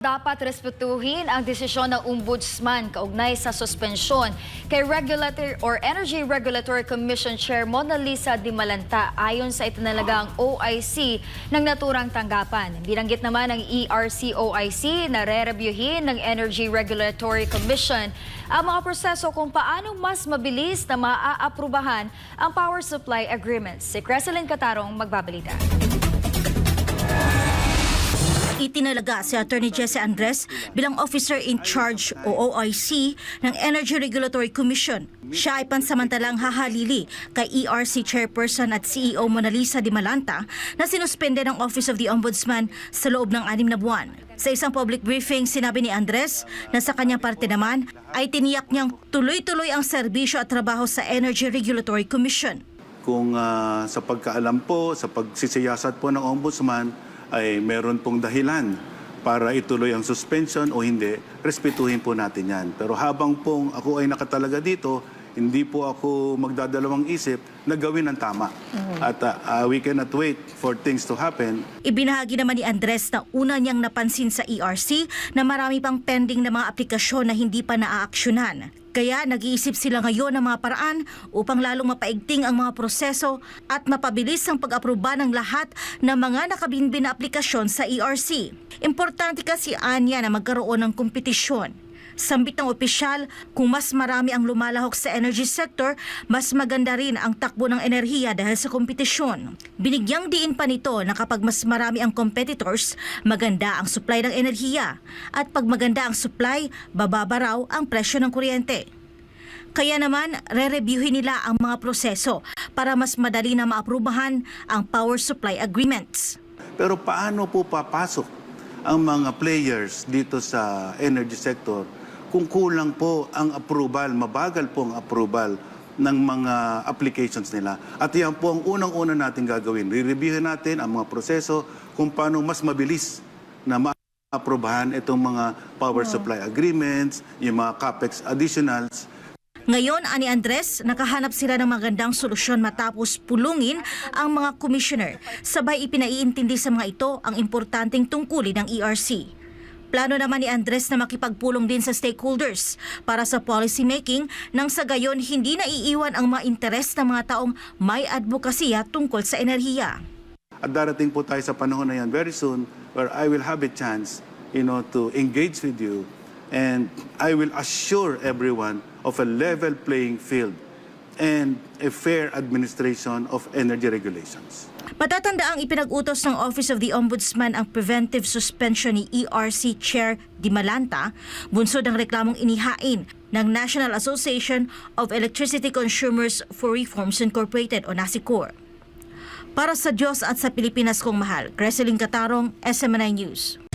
Dapat respetuhin ang desisyon ng Ombudsman kaugnay sa suspensyon kay Regulatory or Energy Regulatory Commission Chair Mona Lisa Dimalanta ayon sa itinalagang OIC ng naturang tanggapan. Binanggit naman ng ERC-OIC na re-reviewin ng Energy Regulatory Commission ang mga proseso kung paano mas mabilis na maaaprubahan ang power supply agreements. Si Creselyn Catarong magbabalita. Itinalaga si Attorney Jesse Andres bilang Officer in Charge o OIC ng Energy Regulatory Commission. Siya ay pansamantalang hahalili kay ERC Chairperson at CEO Mona Lisa Dimalanta na sinuspende ng Office of the Ombudsman sa loob ng 6 na buwan. Sa isang public briefing, sinabi ni Andres na sa kanyang parte naman ay tiniyak niyang tuloy-tuloy ang serbisyo at trabaho sa Energy Regulatory Commission. Kung sa pagkaalam po, sa pagsisiyasat po ng Ombudsman, ay meron pong dahilan para ituloy ang suspension o hindi, respetuhin po natin yan. Pero habang pong ako ay nakatalaga dito, hindi po ako magdadalawang isip na gawin ang tama. At we cannot wait for things to happen. Ibinahagi naman ni Andres na una niyang napansin sa ERC na marami pang pending na mga aplikasyon na hindi pa naaaksyonan. Kaya nag-iisip sila ngayon ng mga paraan upang lalong mapaigting ang mga proseso at mapabilis ang pag-aproba ng lahat ng mga nakabinbin na aplikasyon sa ERC. Importante kasi anya na magkaroon ng kompetisyon. Sambit ng opisyal, kung mas marami ang lumalahok sa energy sector, mas maganda rin ang takbo ng enerhiya dahil sa kompetisyon. Binigyang diin pa nito na kapag mas marami ang competitors, maganda ang supply ng enerhiya. At pag maganda ang supply, bababa raw ang presyo ng kuryente. Kaya naman, re-reviewin nila ang mga proseso para mas madali na maaprubahan ang power supply agreements. Pero paano po papasok ang mga players dito sa energy sector kung kulang po ang approval, mabagal po ang approval ng mga applications nila. At yan po ang unang-una natin gagawin. Re-reviewin natin ang mga proseso kung paano mas mabilis na ma-aprobahan itong mga power supply agreements, yung mga capex additionals. Ngayon, ani Andres, nakahanap sila ng magandang solusyon matapos pulungin ang mga commissioner. Sabay ipinaiintindi sa mga ito ang importanteng tungkulin ng ERC. Plano naman ni Andres na makipagpulong din sa stakeholders para sa policy making nang sa gayon hindi naiiwan ang mga interes ng mga taong may advokasya tungkol sa enerhiya. At darating po tayo sa panahon na yan very soon where I will have a chance, to engage with you and I will assure everyone of a level playing field and a fair administration of energy regulations. Patatandaang ipinag-utos ng Office of the Ombudsman ang preventive suspension ni ERC Chair Dimalanta, bunsod ng reklamong inihain ng National Association of Electricity Consumers for Reforms Incorporated o NASICOR. Para sa Diyos at sa Pilipinas kong mahal, Creselyn Catarong, SMNI News.